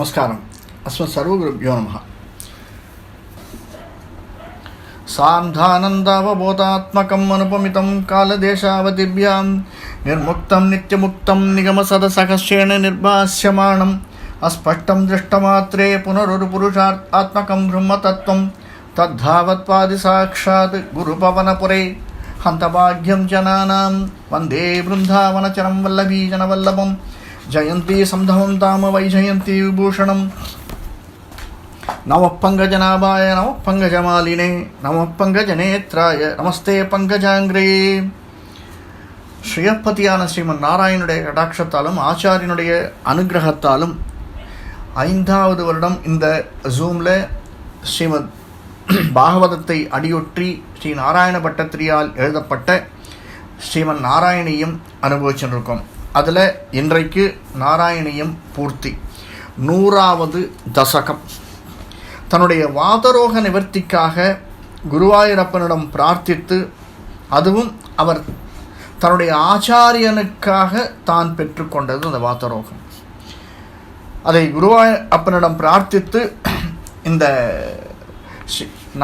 நமஸ்காரம். அஸ்மத் சர்வகுருப்யோ நமஹ. சாந்தானந்தாவபோதாத்மகம் அனுபமிதம் காலதேசாவதிவ்யாம் நிர்முக்தம் நித்யமுக்தம் நிகமசதசகஸ்யேன நிர்பாஸ்யமானம் அஸ்பஷ்டம் திருஷ்டமாத்ரே புனரொரு புருஷாத்மகம் பிரம்மதத்வம் தத்தாவத்வாதி சாக்ஷாத் குருபவனபுரே ஹந்தபாக்யம் ஜனானாம் வந்தே பிருந்தாவனச்சரம் வல்லபீஜனவல்லபம் ஜயந்தி சம்தவம் தாம வைஜயந்தி விபூஷணம். நம பங்கஜநாபாய நம பங்கஜமாலினே நம பங்கஜநேத்ராய நமஸ்தே பங்கஜாங்கிரே. ஸ்ரீயப்பதியான ஸ்ரீமன் நாராயணுடைய கடாட்சத்தாலும் ஆச்சாரியனுடைய அனுகிரகத்தாலும் 5வது வருடம் இந்த ஜூமில் ஸ்ரீமத் பாகவதத்தை அடியொற்றி ஸ்ரீ நாராயண பட்டத்திரியால் எழுதப்பட்ட ஸ்ரீமன் நாராயணியம் அனுபவிச்சுருக்கோம். அதில் இன்றைக்கு நாராயணியம் பூர்த்தி 100வது தசகம். தன்னுடைய வாதரோக நிவர்த்திக்காக குருவாயூரப்பனிடம் பிரார்த்தித்து, அதுவும் அவர் தன்னுடைய ஆச்சாரியனுக்காக தான் பெற்றுக்கொண்டது அந்த வாதரோகம். அதை குருவாயூரப்பனிடம் பிரார்த்தித்து இந்த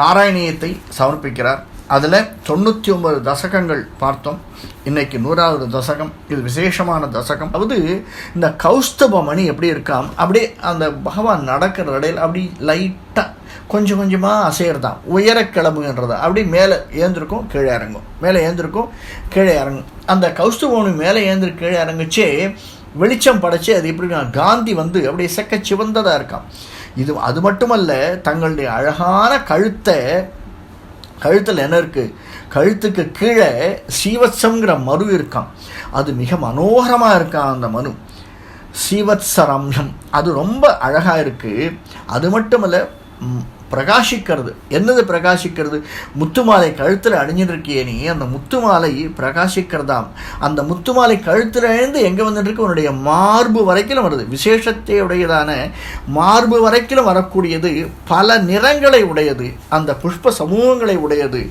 நாராயணியத்தை சமர்ப்பிக்கிறார். அதில் 99 தசகங்கள் பார்த்தோம். இன்றைக்கி 100வது தசகம். இது விசேஷமான தசகம். அதாவது இந்த கௌஸ்துபமணி எப்படி இருக்காம், அப்படியே அந்த பகவான் நடக்கிற இடையில் அப்படி லைட்டாக கொஞ்சம் கொஞ்சமாக அசைகிறதான், உயர கிளம்புகின்றதா, அப்படி மேலே ஏந்திருக்கும் கீழே இறங்கும், மேலே ஏந்திருக்கும் கீழே இறங்கும். அந்த கௌஸ்துபமணி மேலே ஏந்திரு கீழே இறங்குச்சே வெளிச்சம் படைச்சி அது எப்படி காந்தி வந்து அப்படியே செக்க சிவந்ததாக இருக்கான். இது அது மட்டுமல்ல, தங்களுடைய அழகான கழுத்தில் என்ன இருக்குது, கழுத்துக்கு கீழே சீவத்சங்கிற மரு இருக்கான். அது மிக மனோகரமாக இருக்கான். அந்த மனு சீவத்சரம்யம் அது ரொம்ப அழகாக இருக்குது. அது மட்டுமல்ல, பிரகாசிக்கிறது. என்னது பிரகாசிக்கிறது? முத்துமாலை கழுத்தில் அணிஞ்சிருக்கியே நீ, அந்த முத்துமாலை பிரகாசிக்கிறதாம். அந்த முத்துமாலை கழுத்தில் அணிந்து எங்கே வந்துட்டுருக்கு, உன்னுடைய மார்பு வரைக்கும் வருது. விசேஷத்தை உடையதான மார்பு வரைக்கும் வரக்கூடியது, பல நிறங்களை உடையது, அந்த புஷ்ப சமூகங்களை உடையது.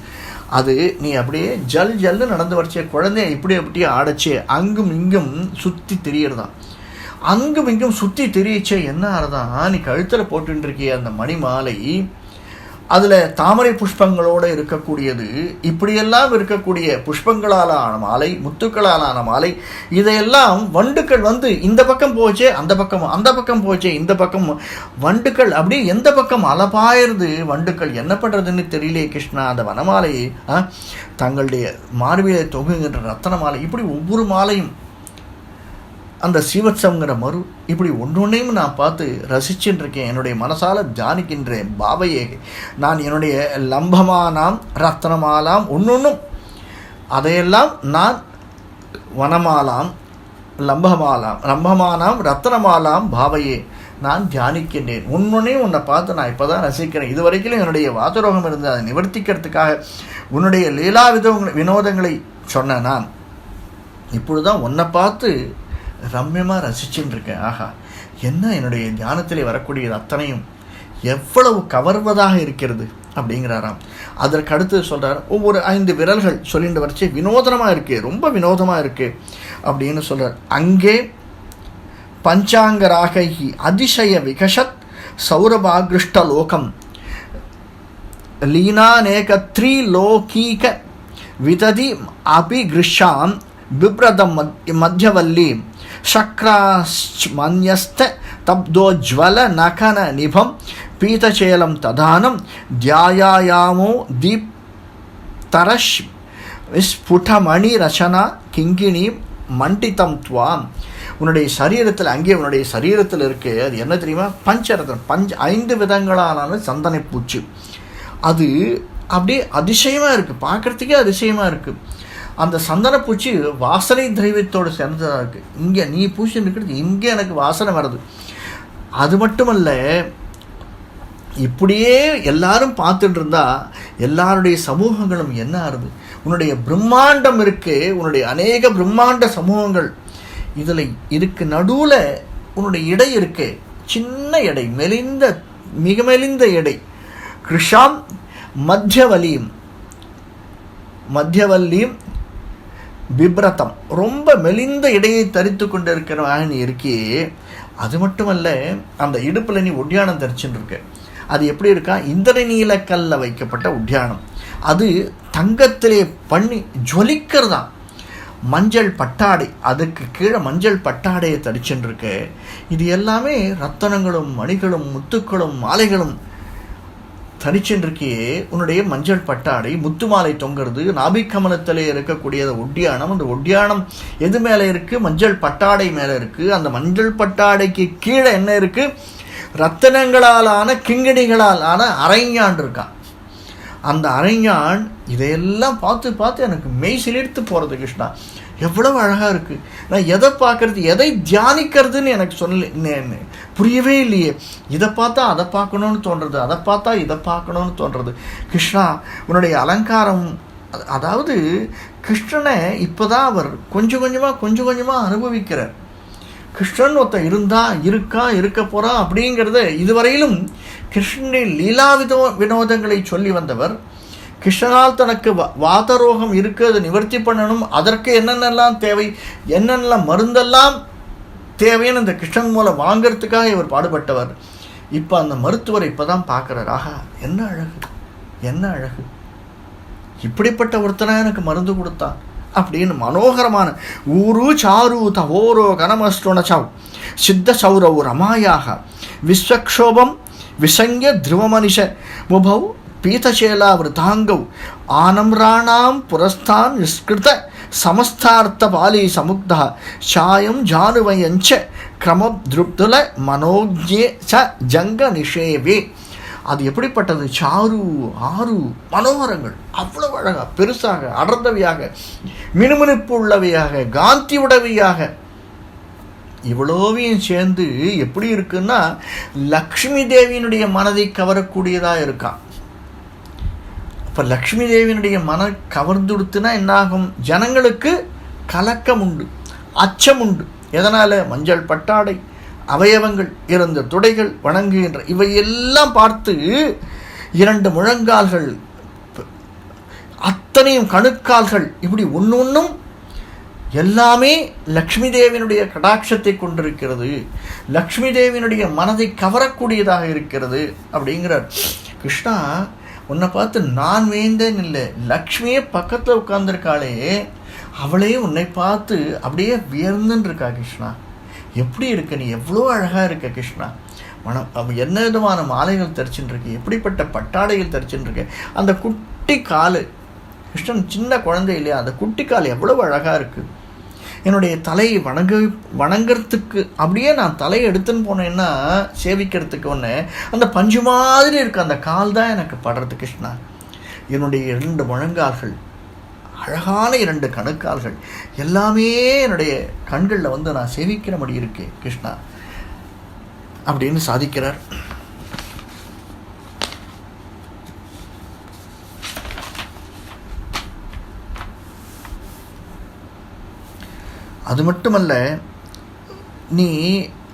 அது நீ அப்படியே ஜல் ஜல்லு நடந்து வரைச்சே, குழந்தைய இப்படி அப்படியே ஆடச்சே அங்கும் இங்கும் சுற்றி தெரியறதான். அங்கும் இங்கும் சுற்றி தெரியச்சே என்ன ஆறுதான், நீ கழுத்தில் போட்டுருக்கிய அந்த மணி மாலை அதில் தாமரை புஷ்பங்களோடு இருக்கக்கூடியது. இப்படியெல்லாம் இருக்கக்கூடிய புஷ்பங்களால் ஆன மாலை, முத்துக்களால் ஆன மாலை, இதையெல்லாம் வண்டுக்கள் வந்து இந்த பக்கம் போச்சே அந்த பக்கம், அந்த பக்கம் போச்சே இந்த பக்கம், வண்டுக்கள் அப்படியே எந்த பக்கம் அலபாயிருது. வண்டுக்கள் என்ன பண்ணுறதுன்னு தெரியலையே கிருஷ்ணா. அந்த வனமாலையை தங்களுடைய மார்பிலை தொகுகின்ற ரத்தன மாலை, இப்படி ஒவ்வொரு மாலையும் அந்த சீவத்சங்கிற மறு, இப்படி ஒன்றொன்றையும் நான் பார்த்து ரசிச்சுட்டு இருக்கேன். என்னுடைய மனசால் தியானிக்கின்றேன் பாவையே. நான் என்னுடைய லம்பமானாம் ரத்னமாலாம் ஒன்றொன்றும் அதையெல்லாம் நான் வனமாலாம் லம்பமானாம் ரத்னமாலாம் பாவையே நான் தியானிக்கின்றேன். ஒன்றொன்றையும் உன்னை பார்த்து நான் இப்போ தான் ரசிக்கிறேன். இது வரைக்கும் என்னுடைய வாதரோகம் இருந்து அதை நிவர்த்திக்கிறதுக்காக உன்னுடைய லீலா வினோதங்களை சொன்ன நான் இப்பொழுதுதான் உன்னை பார்த்து ரம்யமாக ரசிச்சுட்டு இருக்கேன். ஆஹா, என்ன என்னுடைய தியானத்திலே வரக்கூடியது அத்தனையும் எவ்வளவு கவர்வதாக இருக்கிறது அப்படிங்கிறாராம். அதற்கு அடுத்து சொல்கிறார், ஒவ்வொரு 5 விரல்கள் சொல்லிட்டு வரைச்சி வினோதமாக இருக்கு, ரொம்ப வினோதமாக இருக்கு அப்படின்னு சொல்கிறார். அங்கே பஞ்சாங்கராகி அதிசய விகஷத் சௌரபாகிருஷ்ட லோகம் லீனாநேக த்ரிலோகீக விததி அபிகிருஷாம் பிப்ரதம் மத்தியவல்லி சக்ராஸ்மன்யஸ்த தப்தோஜ்வல நகன நிபம் பீதச்சேலம் ததானம் தியாயாயாமோ தீப்தரஷ் விஸ்புடமணி ரச்சனா கிங்கிணி மண்டிதம் துவாம். உன்னுடைய சரீரத்தில், அங்கே உன்னுடைய சரீரத்தில் இருக்கு, அது என்ன தெரியுமா, பஞ்சரத்னம், 5 விதங்களான சந்தனை பூச்சி. அது அப்படியே அதிசயமாக இருக்குது, பார்க்குறதுக்கே அதிசயமாக இருக்குது. அந்த சந்தனப்பூச்சி வாசனை திரவியத்தோடு சேர்ந்ததாக இருக்குது. இங்கே நீ பூச்சி இருக்கிறது, இங்கே எனக்கு வாசனை வருது. அது மட்டுமல்ல, இப்படியே எல்லாரும் பார்த்துட்டு இருந்தால் எல்லாருடைய சமூகங்களும் என்ன ஆகுது, உன்னுடைய பிரம்மாண்டம் இருக்கு, உன்னுடைய அநேக பிரம்மாண்ட சமூகங்கள் இதில் இருக்கு. நடுவில் உன்னுடைய இடை இருக்கு, சின்ன எடை, மிக மெலிந்த எடை. கிருஷாம் மத்தியவல்லியும் பிப்ரதம், ரொம்ப மெலிந்த இடையை தரித்து கொண்டிருக்கிற நீ இருக்கே, அது மட்டுமல்ல, அந்த இடுப்பில் நீ ஒட்டியானம் தரிச்சுன்னு இருக்க. அது எப்படி இருக்கா? இந்திரநீலக்கல்ல வைக்கப்பட்ட ஒட்டியானம். அது தங்கத்திலே பண்ணி ஜொலிக்கிறதா. மஞ்சள் பட்டாடை, அதுக்கு கீழே மஞ்சள் பட்டாடையை தரிச்சுன்னு இருக்க. இது எல்லாமே ரத்தனங்களும் மணிகளும் முத்துக்களும் மாலைகளும் தரிச்சுன்னு இருக்கியே. உன்னுடைய மஞ்சள் பட்டாடை, முத்து மாலை தொங்குறது, நாபிக்கமலத்திலே இருக்கக்கூடிய ஒட்டியானம். அந்த ஒட்டியானம் எது மேலே இருக்குது? மஞ்சள் பட்டாடை மேலே இருக்குது. அந்த மஞ்சள் பட்டாடைக்கு கீழே என்ன இருக்குது? ரத்தனங்களாலான கிங்கிணிகளால் ஆன அரைஞான் இருக்கான். அந்த அரைஞான் இதையெல்லாம் பார்த்து பார்த்து எனக்கு மெய் சிலிர்த்து போகிறது. கிருஷ்ணா, எவ்வளவு அழகாக இருக்குது. நான் எதை பார்க்கறது, எதை தியானிக்கிறதுன்னு எனக்கு புரியவே இல்லையே. இதை பார்த்தா அதை பார்க்கணுன்னு தோன்றது, அதை பார்த்தா இதை பார்க்கணுன்னு தோன்றது. கிருஷ்ணா, உன்னுடைய அலங்காரம், அதாவது கிருஷ்ணனை இப்போ தான் அவர் கொஞ்சம் கொஞ்சமாக அனுபவிக்கிறார். கிருஷ்ணன் ஒருத்தன் இருக்க போகிறான் அப்படிங்கிறத இதுவரையிலும் கிருஷ்ணனுடைய லீலா வினோதங்களை சொல்லி வந்தவர். கிருஷ்ணனால் தனக்கு வாதரோகம் இருக்குது, அதை நிவர்த்தி பண்ணணும், அதற்கு என்னென்னலாம் தேவை, என்னென்னலாம் மருந்தெல்லாம் தேவைன்னு இந்த கிருஷ்ணன் மூலம் வாங்கிறதுக்காக இவர் பாடுபட்டவர். இப்போ அந்த மருத்துவரை இப்போ தான் பார்க்குறார். ஆஹா, என்ன அழகு, இப்படிப்பட்ட ஒருத்தனா எனக்கு மருந்து கொடுத்தான் அப்படின்னு மனோகரமான ஊரு சாரு தவோரோ கனமஸ்டோனச்சாவ் சித்த சௌரவ் ரமாயாக விஸ்வக்ஷோபம் விசங்கிய த்ருவமனிஷ முபௌ பீதசேலா விருதாங்கவ் ஆனம்ராணாம் புரஸ்தான் நிஷ்கிருத சமஸ்தார்த்த பாலி சமுக்தா சாயம் ஜானுவயஞ்ச கிரமத்ருப்துல மனோஜ்யே ச ஜங்க நிஷேவே. அது எப்படிப்பட்டது? சாரு ஆறு மனோகரங்கள், அவ்வளவு அழகாக, பெருசாக, அடர்ந்தவையாக, மினுமினுப்பு உள்ளவையாக, காந்தி உடவையாக, இவ்வளோவையும் சேர்ந்து எப்படி இருக்குன்னா லக்ஷ்மி தேவியினுடைய மனதை கவரக்கூடியதாக இருக்கான். இப்போ லக்ஷ்மி தேவியினுடைய மனம் கவர்ந்துடுத்துனா என்னாகும்? ஜனங்களுக்கு கலக்கம் உண்டு, அச்சம் உண்டு. எதனால்? மஞ்சள் பட்டாடை, அவயவங்கள், இருந்த துடைகள், வணங்குகின்ற இவையெல்லாம் பார்த்து 2 முழங்கால்கள், அத்தனையும் கணுக்கால்கள், இப்படி ஒன்றும் எல்லாமே லக்ஷ்மி தேவியினுடைய கடாட்சத்தை கொண்டிருக்கிறது, லக்ஷ்மி தேவியினுடைய மனதை கவரக்கூடியதாக இருக்கிறது அப்படிங்கிறார். கிருஷ்ணா, உன்னை பார்த்து நான் வேந்தேன் இல்லை, லக்ஷ்மியே பக்கத்தில் உட்கார்ந்துருக்காளே, அவளே உன்னை பார்த்து அப்படியே வியர்ந்துன்னு இருக்கா. கிருஷ்ணா, எப்படி இருக்க நீ? எவ்வளோ அழகாக இருக்க கிருஷ்ணா. என்ன விதமான மாலைகள் தரிச்சுன்னு இருக்கு, எப்படிப்பட்ட பட்டாடைகள் தரிச்சுன்னு இருக்கு. அந்த குட்டி கால், கிருஷ்ணன் சின்ன குழந்தை இல்லையா, அந்த குட்டி கால் எவ்வளவு அழகாக இருக்குது. என்னுடைய தலையை வணங்கிறதுக்கு அப்படியே நான் தலையை எடுத்துன்னு போனேன்னா சேவிக்கிறதுக்கு ஒன்று அந்த பஞ்சு மாதிரி இருக்குது, அந்த கால் தான் எனக்கு படுறது. கிருஷ்ணா, என்னுடைய 2 முழங்கால்கள், அழகான 2 கணுக்கால்கள், எல்லாமே என்னுடைய கண்களில் வந்து நான் சேவிக்கிறபடி இருக்கேன் கிருஷ்ணா அப்படின்னு சாதிக்கிறார். அது மட்டுமல்ல, நீ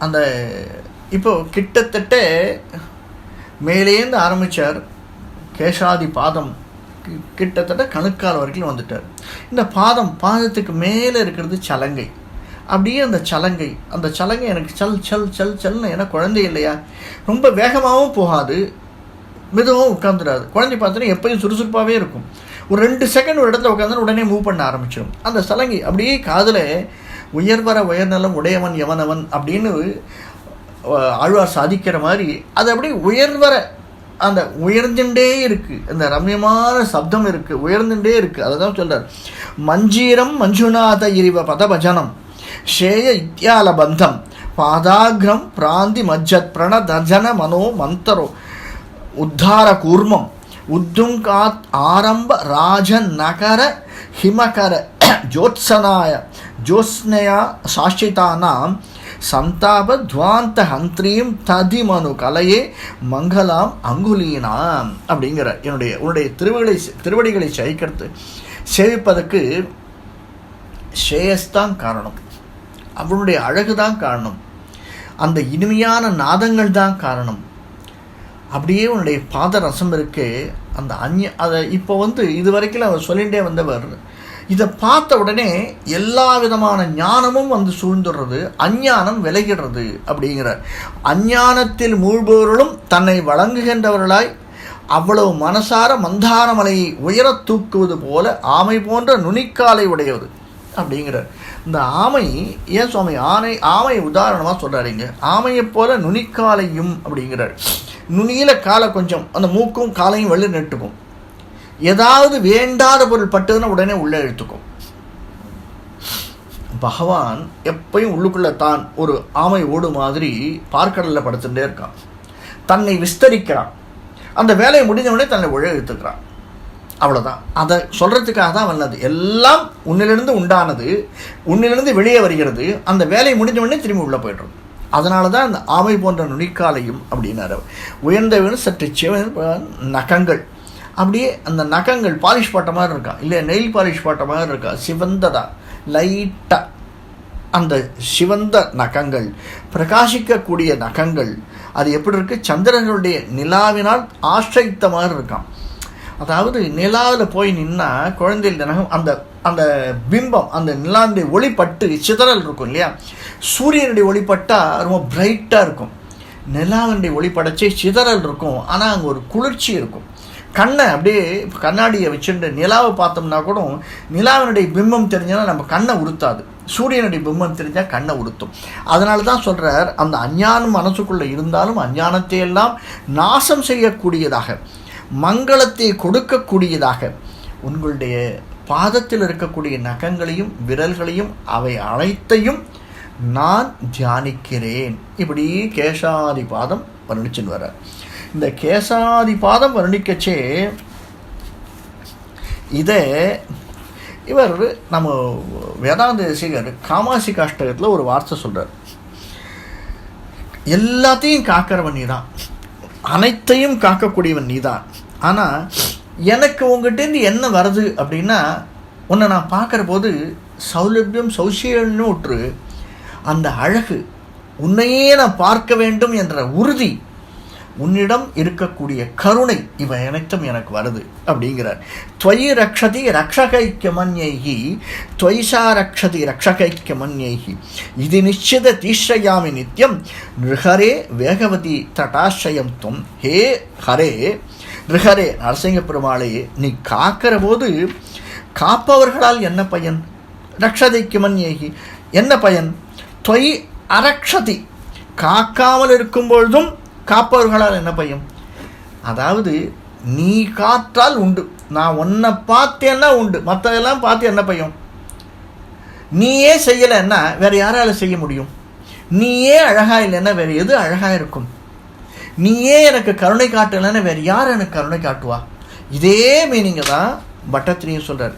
அந்த இப்போ கிட்டத்தட்ட மேலேருந்து ஆரம்பித்தார், கேசாதி பாதம் கிட்டத்தட்ட கணுக்கால் வரைக்கும் வந்துட்டார். இந்த பாதத்துக்கு மேலே இருக்கிறது சலங்கை. அப்படியே அந்த சலங்கை எனக்கு சல்னு, ஏன்னா குழந்தை இல்லையா, ரொம்ப வேகமாகவும் போகாது, மெதுவாகவும் உட்காந்துடாது. குழந்தை பார்த்தோன்னா எப்போயும் சுறுசுறுப்பாகவே இருக்கும். ஒரு 2 செகண்ட் ஒரு இடத்துல உட்காந்து உடனே மூவ் பண்ண ஆரம்பிச்சிடும். அந்த சலங்கை அப்படியே காதில் உயர்நலம் உடையவன் எவனவன் அப்படின்னு ஆழ்வார் சாதிக்கிற மாதிரி அது அப்படியே அந்த உயர்ந்துட்டே இருக்குது, அந்த ரம்யமான சப்தம் இருக்குது, உயர்ந்துட்டே இருக்குது. அதை தான் சொல்கிறார். மஞ்சீரம் மஞ்சுநாத இரிவ பதபஜனம் ஷேய இத்தியால பந்தம் பாதாகிரம் பிராந்தி மஜ்ஜத் பிரணதஜன மனோ மந்தரோ உத்தார கூர்மம் உத்துங்காத் ஆரம்ப ராஜ நகர ஹிமகர ஜோத்சனாய ஜோத்ஸ்னயா சாஷிதானாம் சந்தாப துவாந்த ஹந்திரீம் ததிமனு கலையே மங்களாம் அங்குலீனாம் அப்படிங்கிற உன்னுடைய திருவடிகளை சேவிப்பதற்கு ஸ்ரேயஸ்தான் காரணம், அவனுடைய அழகு தான் காரணம், அந்த இனிமையான நாதங்கள் தான் காரணம். அப்படியே உன்னுடைய பாத ரசம் இருக்கு. அந்த அதை இப்போ இது வரைக்கும் அவர் சொல்லிகிட்டே வந்தவர், இதை பார்த்த உடனே எல்லா விதமான ஞானமும் வந்து சூழ்ந்துடுறது, அஞ்ஞானம் விலகிடுறது அப்படிங்கிறார். அஞ்ஞானத்தில் மூழ்பவர்களும் தன்னை வழங்குகின்றவர்களாய் அவ்வளவு மனசார மந்தார மலையை உயரத் தூக்குவது போல ஆமை போன்ற நுனிக்காலை உடையது அப்படிங்கிறார். இந்த ஆமை ஏன் சுவாமி ஆமை உதாரணமாக சொல்கிறாருங்க. ஆமையை போல நுனிக்காலையும் அப்படிங்கிறார். நுனியில் காலை கொஞ்சம் அந்த மூக்கும் காலையும் வெளியே நெட்டுக்கும். ஏதாவது வேண்டாத பொருள் பட்டுதுன்னா உடனே உள்ளே இழுத்துக்கும். பகவான் எப்பயும் உள்ளுக்குள்ளே தான் ஒரு ஆமை ஓடு மாதிரி பார்க்கடலில் படுத்துட்டே இருக்கான். தன்னை விஸ்தரிக்கிறான். அந்த வேலையை முடிஞ்சவொடனே தன்னை உள்ளே இழுத்துக்கிறான். அவ்வளோதான். அதை சொல்கிறதுக்காக தான் வந்தது. எல்லாம் உன்னிலிருந்து உண்டானது, உன்னிலிருந்து வெளியே வருகிறது. அந்த வேலையை முடிஞ்சவொடனே திரும்பி உள்ளே போய்டுறது. அதனால தான் அந்த ஆமை போன்ற நுனிக்காலையும் அப்படின்னாரு. உயர்ந்தவன் சற்று சிவன் நகங்கள், அப்படியே அந்த நகங்கள் பாலிஷ் பாட்ட மாதிரி இருக்கா, இல்லை நெயில் பாலிஷ் பாட்ட மாதிரி இருக்கா, சிவந்ததா லைட்டாக அந்த சிவந்த நகங்கள், பிரகாசிக்கக்கூடிய நகங்கள். அது எப்படி இருக்குது, சந்திரனுடைய நிலாவினால் ஆශ්‍රயித்த மாதிரி இருக்கான். அதாவது நிலாவில் போய் நின்னா குழந்தைகள் நகம் அந்த அந்த பிம்பம், அந்த நிலாவுடைய ஒளிப்பட்டு சிதறல் இருக்கும் இல்லையா. சூரியனுடைய ஒளிப்பட்டால் ரொம்ப பிரைட்டாக இருக்கும், நிலாவினுடைய ஒளிப்படைச்சி சிதறல் இருக்கும். ஆனால் அங்கே ஒரு குளிர்ச்சி இருக்கும். கண்ணை அப்படியே கண்ணாடியை வச்சுட்டு நிலாவை பார்த்தோம்னா கூட நிலாவினுடைய பிம்பம் தெரிஞ்சால் நம்ம கண்ணை உறுத்தாது, சூரியனுடைய பிம்பம் தெரிஞ்சால் கண்ணை உறுத்தும். அதனால தான் சொல்கிறார், அந்த அஞ்ஞானம் மனசுக்குள்ளே இருந்தாலும் அஞ்ஞானத்தை எல்லாம் நாசம் செய்யக்கூடியதாக, மங்களத்தை கொடுக்கக்கூடியதாக உங்களுடைய பாதத்தில் இருக்கக்கூடிய நகங்களையும் விரல்களையும் அவை அனைத்தையும் நான் தியானிக்கிறேன். இப்படி கேசாதி பாதம் வர்ணிச்சுன்னு வர்றார். இந்த கேசாதி பாதம் வர்ணிக்கச்சே இதை இவர் நம்ம வேதாந்த தேசிகர் காமாசி காஷ்டகத்தில் ஒரு வார்த்தை சொல்கிறார். எல்லாத்தையும் காக்கிறவன் நீ தான், அனைத்தையும் காக்கக்கூடியவன் நீ தான். ஆனால் எனக்கு உங்கள்கிட்டேருந்து என்ன வருது அப்படின்னா, உன்னை நான் பார்க்குற போது சௌலபியம் சௌசியன்னு ஒற்று அந்த அழகு, உன்னையே நான் பார்க்க வேண்டும் என்ற உறுதி, உன்னிடம் இருக்கக்கூடிய கருணை, இவை அனைத்தும் எனக்கு வருது அப்படிங்கிறார். துவயி ரக்ஷதி ரக்ஷகைக்க மன்யைகி துவைஷா ரக்ஷதி ரக்ஷகைக்க மன்யைகி இது நிச்சித தீஷ்ரயாமி நித்யம் நிருஹரே வேகவதி தட்டாசிரயம் தும். ஹே ஹரே நிருஹரே நரசிங்க பெருமாளையே, நீ காக்கிற போது காப்பவர்களால் என்ன பயன்? ரக்ஷதைக்கு மன்யேகி என்ன பயன்? துவயி அரக்ஷதி, காக்காமல் இருக்கும் பொழுதும் காப்பவர்களால் என்ன பயன்? அதாவது நீ காத்தால் உண்டு, நான் உன்னை பார்த்தேன்னா உண்டு, மற்றதெல்லாம் பார்த்து என்ன பயன்? நீயே செய்யலைன்னா வேறு யாரால செய்ய முடியும்? நீயே அழகாக இல்லைன்னா வேறு எது அழகாக இருக்கும்? நீயே எனக்கு கருணை காட்டலைன்னா வேறு யார் எனக்கு கருணை காட்டுவா? இதே மீனிங்கை தான் பட்டத்திரியும் சொல்கிறார்.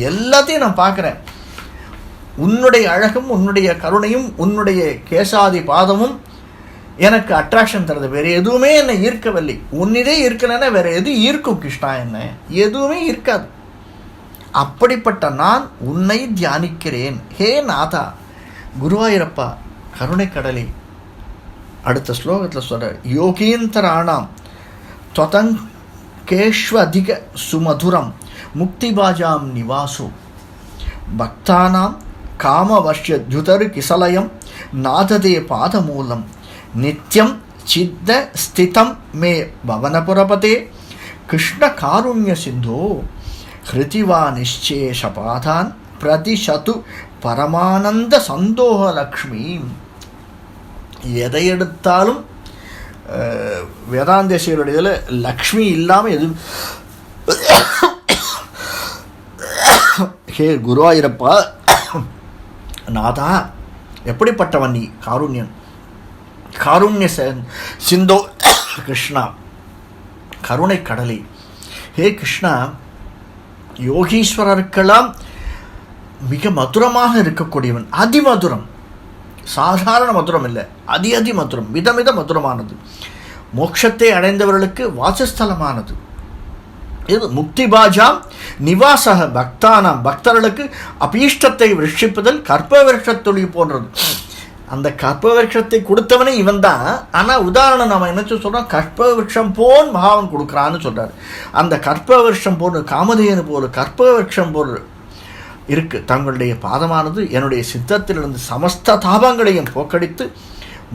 எல்லாத்தையும் நான் பார்க்குறேன், உன்னுடைய அழகும் உன்னுடைய கருணையும் உன்னுடைய கேசாதி பாதமும் எனக்கு அட்ராக்ஷன் தருது, வேறு எதுவுமே என்னை ஈர்க்கவில்லை. உன்னிதே ஈர்க்கலைன்னா வேறு எது ஈர்க்கும் கிருஷ்ணா? என்ன எதுவுமே ஈர்க்காது. அப்படிப்பட்ட நான் உன்னை தியானிக்கிறேன். ஹே நாதா குருவாயூரப்பா கருணை கடலே. அடுத்த ஸ்லோகத்தில் சொல்கிறார், யோகீந்தராணாம் त्वतङ्केष्वधिक सुमधुरं मुक्तिबाजां निवासो भक्तानां कामवर्ष्यद्युतर्किसलयं नाददे पादमूलं नित्यं चिद्दस्थितं मे भवनपुरपते कृष्णकारुण्यसिन्धो हृतिवा निश्चेषपादान् प्रतिशतु பரமானந்தசந்தோகலக்ஷ்மி. எதை எடுத்தாலும் வேதாந்தேசியருடைய இதில் லக்ஷ்மி இல்லாமல் எதுவும். ஹே குருவாயூரப்பா நாதா, எப்படிப்பட்டவன் நீ? காருண்யன், காருண்ய சிந்தோ கிருஷ்ணா, கருணை கடலை. ஹே கிருஷ்ணா, யோகீஸ்வரருக்கெல்லாம் மிக மதுரமாக இருக்கக்கூடியவன், அதிமதுரம், சாதாரண மதுரம் இல்லை, அதி மதுரம், மிதமித மதுரமானது, மோட்சத்தை அடைந்தவர்களுக்கு வாசஸ்தலமானது. இது முக்திபாஜாம் நிவாசக பக்தானாம், பக்தர்களுக்கு அபீஷ்டத்தை விருட்சிப்பதில் கற்ப விருட்சத்தொழி போன்றது. அந்த கற்ப விருட்சத்தை கொடுத்தவனே இவன் தான். ஆனால் உதாரணம் நம்ம என்ன சொல்கிறோம், கற்ப விருட்சம் போல் மகாவன் கொடுக்குறான்னு சொல்கிறார். அந்த கற்ப விருட்சம் போல், காமதேனு போல், கற்ப விருட்சம் போல் இருக்குது. தங்களுடைய பாதமானது என்னுடைய சித்தத்திலிருந்து சமஸ்த தாபங்களையும் போக்கடித்து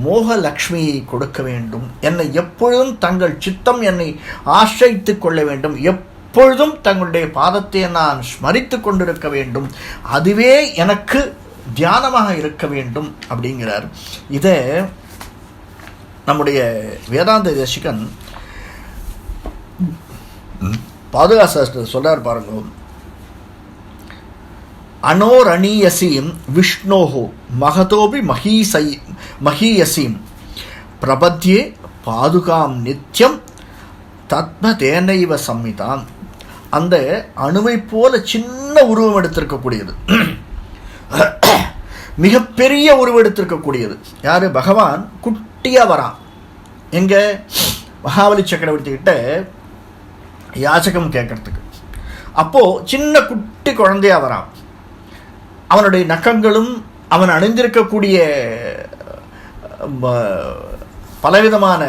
மோகலக்ஷ்மியை கொடுக்க வேண்டும். என்னை எப்பொழுதும் தங்கள் சித்தம் என்னை ஆசிரித்து கொள்ள வேண்டும். எப்பொழுதும் தங்களுடைய பாதத்தை நான் ஸ்மரித்து கொண்டிருக்க வேண்டும். அதுவே எனக்கு தியானமாக இருக்க வேண்டும் அப்படிங்கிறார். இதை நம்முடைய வேதாந்த தேசிகன் பாதுகாசாஸ்திரத்தில் சொல்றார் பாருங்க. அனோரணீயசீம் விஷ்ணோஹோ மகதோபி மகீயசீம் பிரபத்யே பாதுகாம் நித்யம் தத்ம தேனைவ சம்மிதாம். அந்த அணுவை போல சின்ன உருவம் எடுத்திருக்கக்கூடியது, மிகப்பெரிய உருவம் எடுத்திருக்கக்கூடியது யாரு? பகவான் குட்டியாக வரான். எங்கே? மகாபலி சக்கரவர்த்தி கிட்ட யாச்சகம் கேட்கறதுக்கு. அப்போது சின்ன குட்டி குழந்தையாக வரான். அவனுடைய நகங்களும் அவன் அணிந்திருக்கக்கூடிய பலவிதமான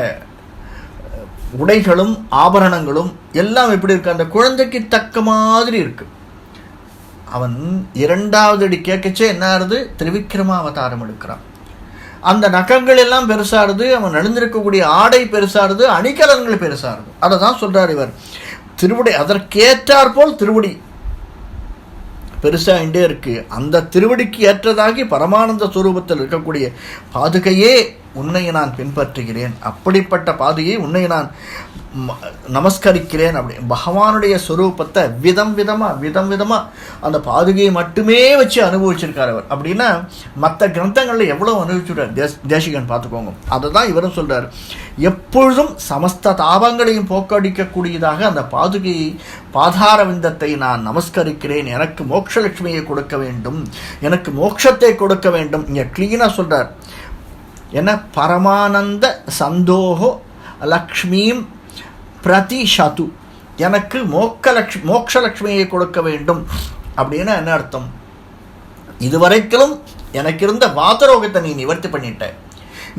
உடைகளும் ஆபரணங்களும் எல்லாம் எப்படி இருக்கு? அந்த குழந்தைக்கு தக்க மாதிரி இருக்கு. அவன் இரண்டாவது அடி கேட்கச்சே என்ன ஆறுது? திரிவிக்ரம அவதாரம் எடுக்கிறான். அந்த நகங்கள் எல்லாம் பெருசாருது, அவன் அணிந்திருக்கக்கூடிய ஆடை பெருசாருது, அணிகலன்கள் பெருசாருது. அதை தான் சொல்றார் இவர். திருவடி அதற்கேற்றாற்போல் திருவடி பெருசாகிட்டே இருக்கு. அந்த திருவடிக்கு ஏற்றதாகி பரமானந்த ஸ்வரூபத்தில் இருக்கக்கூடிய பாதுகையே உன்னை நான் பின்பற்றுகிறேன், அப்படிப்பட்ட பாதுகையை உன்னை நான் நமஸ்கரிக்கிறேன். அப்படி பகவானுடைய ஸ்வரூபத்தை விதம் விதமாக அந்த பாதுகையை மட்டுமே வச்சு அனுபவிச்சிருக்கார் அவர். அப்படின்னா மற்ற கிரந்தங்களில் எவ்வளோ அனுபவிச்சுட்டார் தேசிகன் பார்த்துக்கோங்க. அதை தான் இவரும் சொல்கிறார். எப்பொழுதும் சமஸ்த தாபங்களையும் போக்கடிக்கக்கூடியதாக அந்த பாதுகையை பாதாரவிந்தத்தை நான் நமஸ்கரிக்கிறேன். எனக்கு மோட்சலட்சுமியை கொடுக்க வேண்டும், எனக்கு மோட்சத்தை கொடுக்க வேண்டும். இங்கே க்ளீனாக சொல்கிறார். என்ன? பரமானந்த சந்தோகோ லக்ஷ்மீம் பிரதிஷது, எனக்கு மோட்சலட்சுமியை கொடுக்க வேண்டும். அப்படின்னா என்ன அர்த்தம்? இதுவரைக்கும் எனக்கு இருந்த வாதரோகத்தை நீ நிவர்த்தி பண்ணிட்ட.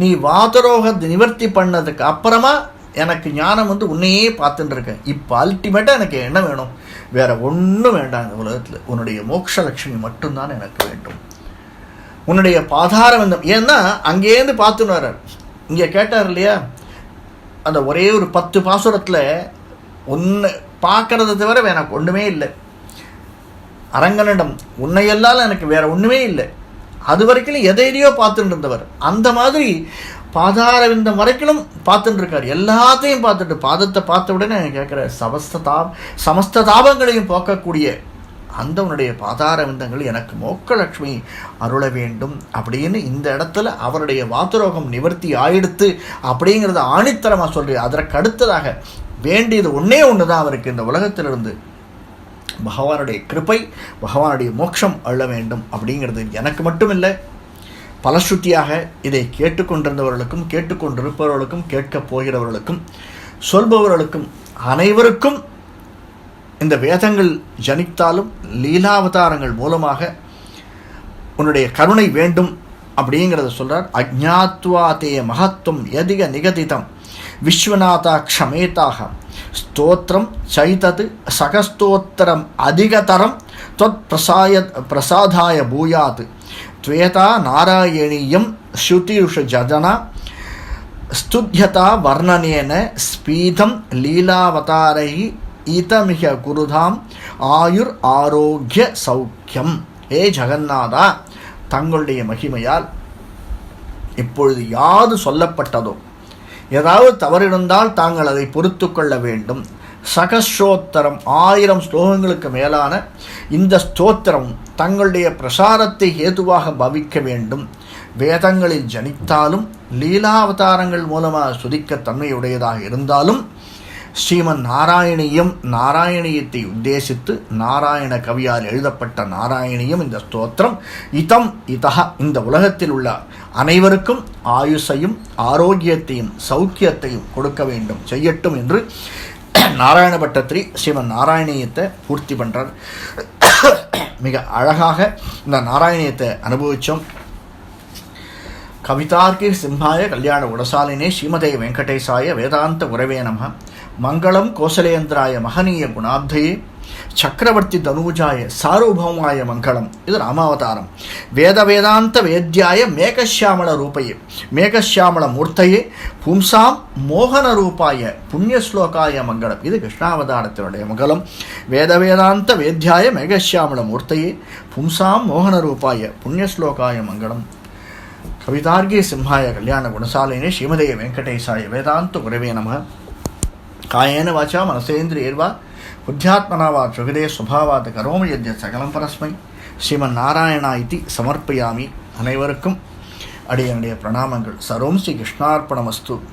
நீ வாதரோகத்தை நிவர்த்தி பண்ணதுக்கு அப்புறமா எனக்கு ஞானம் உன்னையே பார்த்துட்டு இருக்கேன். இப்போ அல்டிமேட்டாக எனக்கு என்ன வேணும்? வேற ஒன்றும் வேண்டாம் இந்த உலகத்தில். உன்னுடைய மோட்சலட்சுமி மட்டும்தான் எனக்கு வேண்டும், உன்னுடைய பாதாரவிந்தம். ஏன்னா அங்கேருந்து பார்த்துன்னு வர்றார். இங்கே கேட்டார் இல்லையா, அந்த ஒரே ஒரு 10 பாசுரத்தில் ஒன்று பார்க்கறத தவிர எனக்கு ஒன்றுமே இல்லை. அரங்கனிடம் உன்னையெல்லாம் எனக்கு வேற ஒன்றுமே இல்லை. அது வரைக்கும் எதையோ பார்த்துட்டு இருந்தவர். அந்த மாதிரி பாதாரவிந்தம் வரைக்கும் பார்த்துட்டு இருக்கார். எல்லாத்தையும் பார்த்துட்டு பாதத்தை பார்த்த உடனே கேட்குற சமஸ்த தாபங்களையும் போக்கக்கூடிய அந்த உன்னுடைய பாதாரவிந்தங்கள் எனக்கு மோட்சலட்சுமி அருள வேண்டும் அப்படின்னு இந்த இடத்துல அவருடைய வாத்துரோகம் நிவர்த்தி ஆயிடுத்து அப்படிங்கிறத ஆணித்தரமாக சொல்கிறேன். அதற்கு அடுத்ததாக வேண்டியது ஒன்றே ஒன்று தான் அவருக்கு இந்த உலகத்திலிருந்து பகவானுடைய கிருபை, பகவானுடைய மோட்சம் அருள வேண்டும் அப்படிங்கிறது. எனக்கு மட்டும் இல்லை, பலஸ்ருத்தியாக இதை கேட்டுக்கொண்டிருந்தவர்களுக்கும் கேட்டுக்கொண்டிருப்பவர்களுக்கும் கேட்கப் போகிறவர்களுக்கும் சொல்பவர்களுக்கும் அனைவருக்கும் இந்த வேதங்கள் ஜனித்தாலும் லீலாவதாரங்கள் மூலமாக உன்னுடைய கருணை வேண்டும் அப்படிங்கிறத சொல்கிறார். அஜ்ஞாத்வா தே மகத்துவம் யதிக நிகதிதம் விஸ்வநாதா க்ஷமேதாக ஸ்தோத்திரம் சைதது சகஸ்தோத்திரம் அதிகதரம் தொத் பிரசாதாய பூயாத் துவேதா நாராயணீயம் ஸ்ருதிருஷ ஜதனா ஸ்துத்யதா வர்ணனேன ஸ்பீதம் லீலாவதாரை ஈதமிக குருதாம் ஆயுர் ஆரோக்கிய சௌக்கியம். ஏ ஜெகநாதா, தங்களுடைய மகிமையால் இப்பொழுது யாது சொல்லப்பட்டதோ ஏதாவது தவறிருந்தால் தாங்கள் அதை பொறுத்து கொள்ள வேண்டும். சகஸ்ரோத்தரம் 1000 ஸ்லோகங்களுக்கு மேலான இந்த ஸ்தோத்திரம் தங்களுடைய பிரசாரத்தை ஏதுவாக பவிக்க வேண்டும். வேதங்களில் ஜனித்தாலும் லீலாவதாரங்கள் மூலமாக சுதிக்க தன்மையுடையதாக இருந்தாலும் ஸ்ரீமன் நாராயணியம் நாராயணியத்தை உத்தேசித்து நாராயண கவியால் எழுதப்பட்ட நாராயணியம் இந்த ஸ்தோத்திரம் இதா இந்த உலகத்தில் உள்ள அனைவருக்கும் ஆயுசையும் ஆரோக்கியத்தையும் சௌக்கியத்தையும் கொடுக்க வேண்டும், செய்யட்டும் என்று நாராயண பட்டத்திரி ஸ்ரீமன் நாராயணியத்தை பூர்த்தி பண்ணுறார். மிக அழகாக இந்த நாராயணியத்தை அனுபவித்தோம். கவிதார்க்கி சிம்ஹாய கல்யாண குணசாலினே ஸ்ரீமதே வெங்கடேசாய வேதாந்த குரவே நமः. மங்களம் கோசலேந்திராய மகனீய குணாப்தயே சக்கரவர்த்தி தனூஜாய சார்வபௌமாய மங்களம். இது ராமாவதாரம். வேத வேதாந்த வேத்யாய மேகஷியாமள ரூபையே மேகஷியாமள மூர்த்தையே பும்சாம் மோகன ரூபாய புண்ணியஸ்லோகாய மங்களம். இது கிருஷ்ணாவதாரத்தினுடைய மங்களம். வேத வேதாந்த வேத்யாய மேகஷியாமள மூர்த்தையே பும்சாம் மோகன ரூபாய புண்ணியஸ்லோகாய மங்களம். கவிதார்கே சிம்ஹாய கல்யாண குணசாலினே ஸ்ரீமதே வெங்கடேசாய வேதாந்த குரவே நமः. காயேன வாச்சா மனசேந்திரியர்வா புத்தியாத்மனா வா பிரகிருதே ஸ்வபாவாத் கரோமி யத்யத் சகலம் பரஸ்மை ஸ்ரீமன் நாராயணா இதி சமர்ப்பயாமி. அனைவருக்கும் அடியனுடைய பிரணாமங்கள். சர்வம் ஸ்ரீ கிருஷ்ணார்ப்பணமஸ்து.